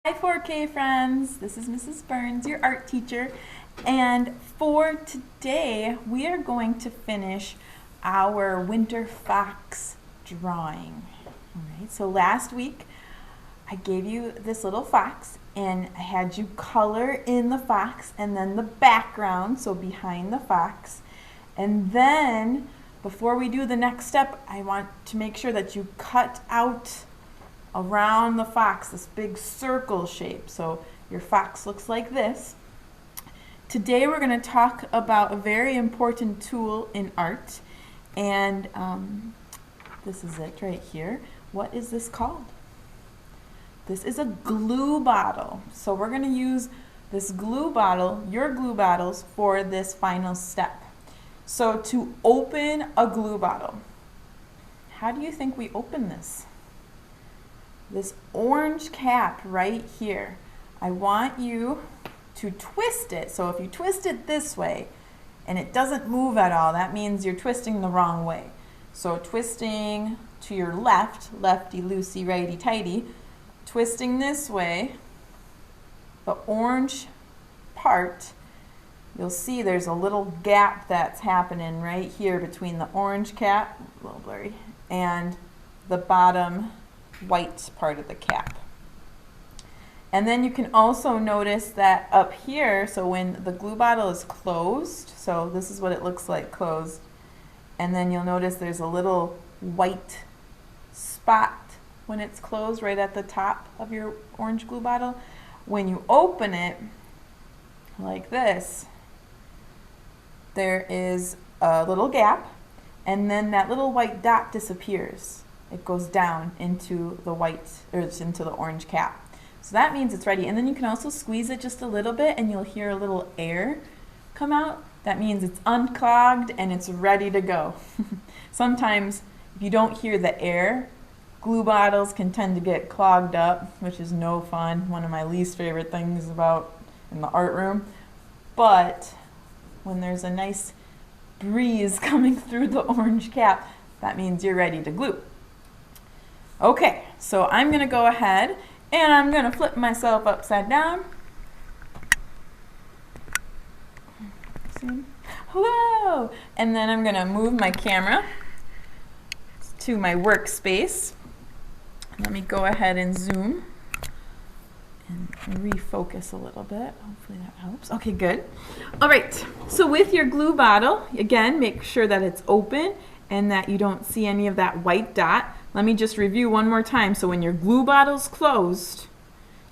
Hi 4K friends, this is Mrs. Burns, your art teacher, and for today we are going to finish our winter fox drawing. Alright, so last week I gave you this little fox and I had you color in the fox and then the background, so behind the fox, and then before we do the next step I want to make sure that you cut out around the fox, this big circle shape. So your fox looks like this. Today we're going to talk about a very important tool in art, and this is it right here. What is this called? This is a glue bottle. So we're going to use this glue bottle, your glue bottles, for this final step. So to open a glue bottle, how do you think we open this? This orange cap right here, I want you to twist it. So if you twist it this way and it doesn't move at all, that means you're twisting the wrong way. So twisting to your left, lefty-loosey, righty-tighty, twisting this way, the orange part, you'll see there's a little gap that's happening right here between the orange cap, a little blurry, and the bottom white part of the cap. And then you can also notice that up here, so when the glue bottle is closed, so this is what it looks like closed, and then you'll notice there's a little white spot when it's closed right at the top of your orange glue bottle. When you open it like this, there is a little gap, and then that little white dot disappears. It goes down into the white, or into the orange cap. So that means it's ready. And then you can also squeeze it just a little bit and you'll hear a little air come out. That means it's unclogged and it's ready to go. Sometimes if you don't hear the air, glue bottles can tend to get clogged up, which is no fun. One of my least favorite things about in the art room. But when there's a nice breeze coming through the orange cap, that means you're ready to glue. Okay, so I'm going to go ahead and I'm going to flip myself upside down. Whoa! And then I'm going to move my camera to my workspace. Let me go ahead and zoom and refocus a little bit. Hopefully that helps. Okay, good. All right, so with your glue bottle, again, make sure that it's open and that you don't see any of that white dot. Let me just review one more time. So when your glue bottle's closed,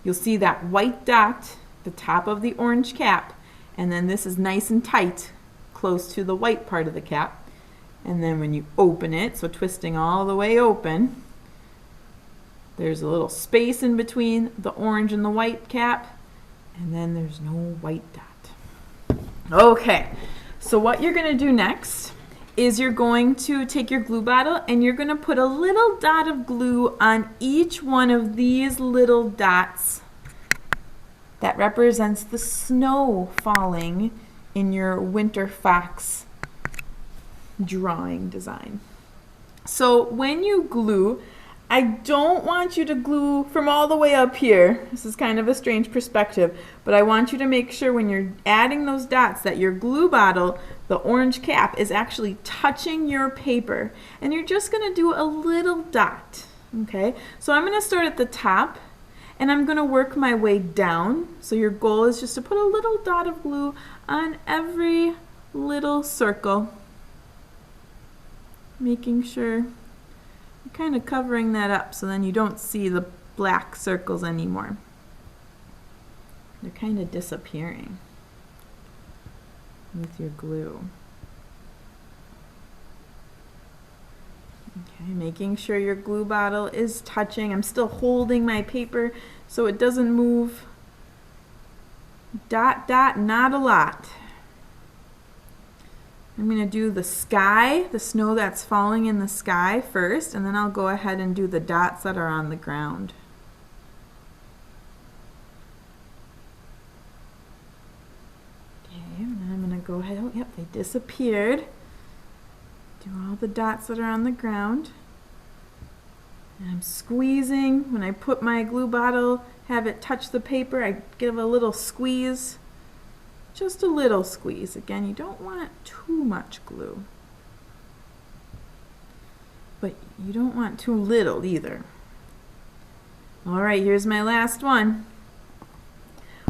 you'll see that white dot, the top of the orange cap, and then this is nice and tight, close to the white part of the cap. And then when you open it, so twisting all the way open, there's a little space in between the orange and the white cap, and then there's no white dot. Okay, so what you're going to do next is you're going to take your glue bottle and you're going to put a little dot of glue on each one of these little dots that represents the snow falling in your winter fox drawing design. So when you glue, I don't want you to glue from all the way up here. This is kind of a strange perspective, but I want you to make sure when you're adding those dots that your glue bottle, the orange cap, is actually touching your paper. And you're just going to do a little dot. Okay, so I'm going to start at the top and I'm going to work my way down. So your goal is just to put a little dot of glue on every little circle, making sure kind of covering that up so then you don't see the black circles anymore. They're kind of disappearing with your glue. Okay, making sure your glue bottle is touching. I'm still holding my paper so it doesn't move. Dot, dot, not a lot. I'm going to do the sky, the snow that's falling in the sky first, and then I'll go ahead and do the dots that are on the ground. Okay, and then I'm going to go ahead, oh yep, they disappeared. Do all the dots that are on the ground. And I'm squeezing. When I put my glue bottle have it touch the paper, I give a little squeeze, just a little squeeze. Again, you don't want too much glue, but you don't want too little either. All right, here's my last one.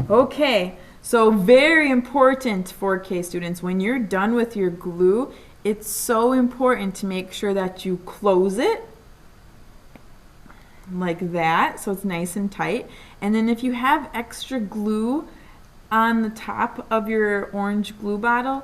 Okay, so very important 4K students, when you're done with your glue, it's so important to make sure that you close it like that, so it's nice and tight. And then if you have extra glue on the top of your orange glue bottle,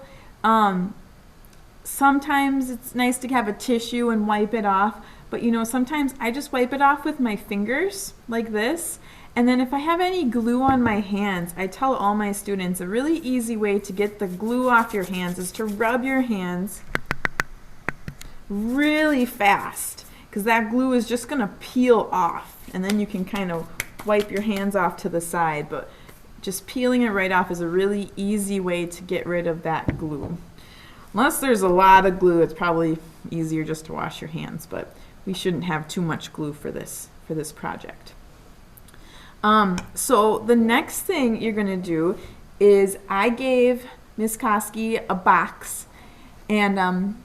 sometimes it's nice to have a tissue and wipe it off, but you know, sometimes I just wipe it off with my fingers like this. And then if I have any glue on my hands, I tell all my students a really easy way to get the glue off your hands is to rub your hands really fast, because that glue is just gonna peel off, and then you can kind of wipe your hands off to the side, but just peeling it right off is a really easy way to get rid of that glue. Unless there's a lot of glue, it's probably easier just to wash your hands, but we shouldn't have too much glue for this project. So the next thing you're gonna do is I gave Miss Koski a box, and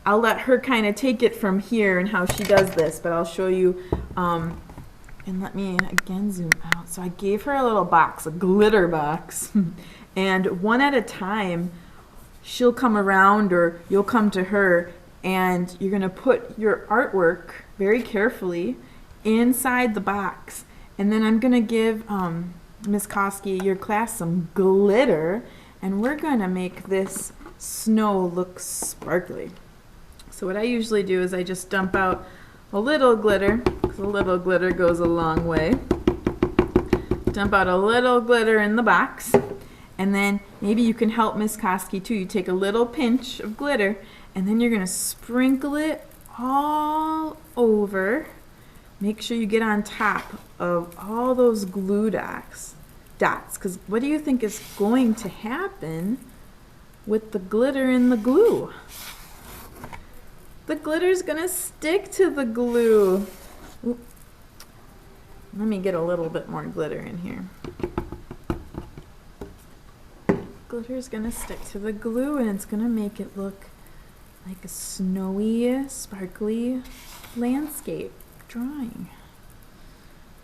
I'll let her kind of take it from here and how she does this, but I'll show you, and let me again zoom out. So I gave her a little box, a glitter box, and one at a time, she'll come around or you'll come to her, and you're gonna put your artwork very carefully inside the box. And then I'm gonna give Miss Koski, your class, some glitter, and we're gonna make this snow look sparkly. So what I usually do is I just dump out a little glitter, because a little glitter goes a long way. Dump out a little glitter in the box, and then maybe you can help Miss Koski too. You take a little pinch of glitter, and then you're gonna sprinkle it all over. Make sure you get on top of all those glue dots, because what do you think is going to happen with the glitter and the glue? The glitter's gonna stick to the glue. Oop. Let me get a little bit more glitter in here. Glitter's gonna stick to the glue, and it's gonna make it look like a snowy, sparkly landscape drawing.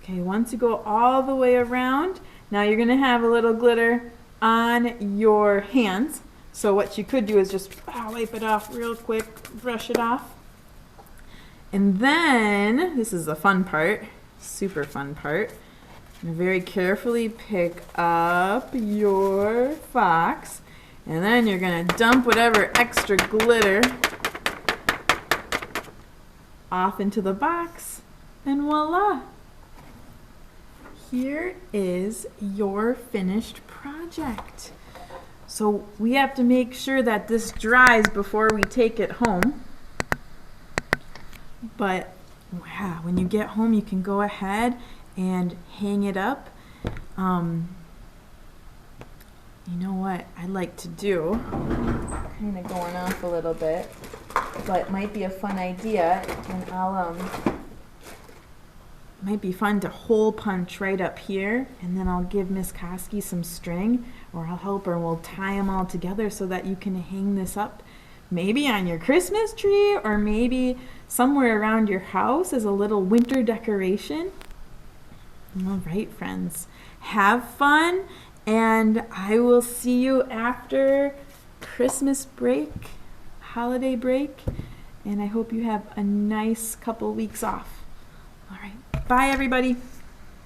Okay, once you go all the way around, now you're gonna have a little glitter on your hands. So what you could do is just wipe it off real quick, brush it off. And then, this is the fun part, super fun part. You're gonna very carefully pick up your fox, and then you're gonna dump whatever extra glitter off into the box, and voila! Here is your finished project. So we have to make sure that this dries before we take it home. But wow, when you get home, you can go ahead and hang it up. You know what I like to do, kind of going off a little bit, but might be a fun idea, and might be fun to hole punch right up here, and then I'll give Miss Koski some string, or I'll help her and we'll tie them all together so that you can hang this up maybe on your Christmas tree, or maybe somewhere around your house as a little winter decoration. All right, friends, have fun, and I will see you after Christmas break, holiday break, and I hope you have a nice couple weeks off. All right. Bye, everybody.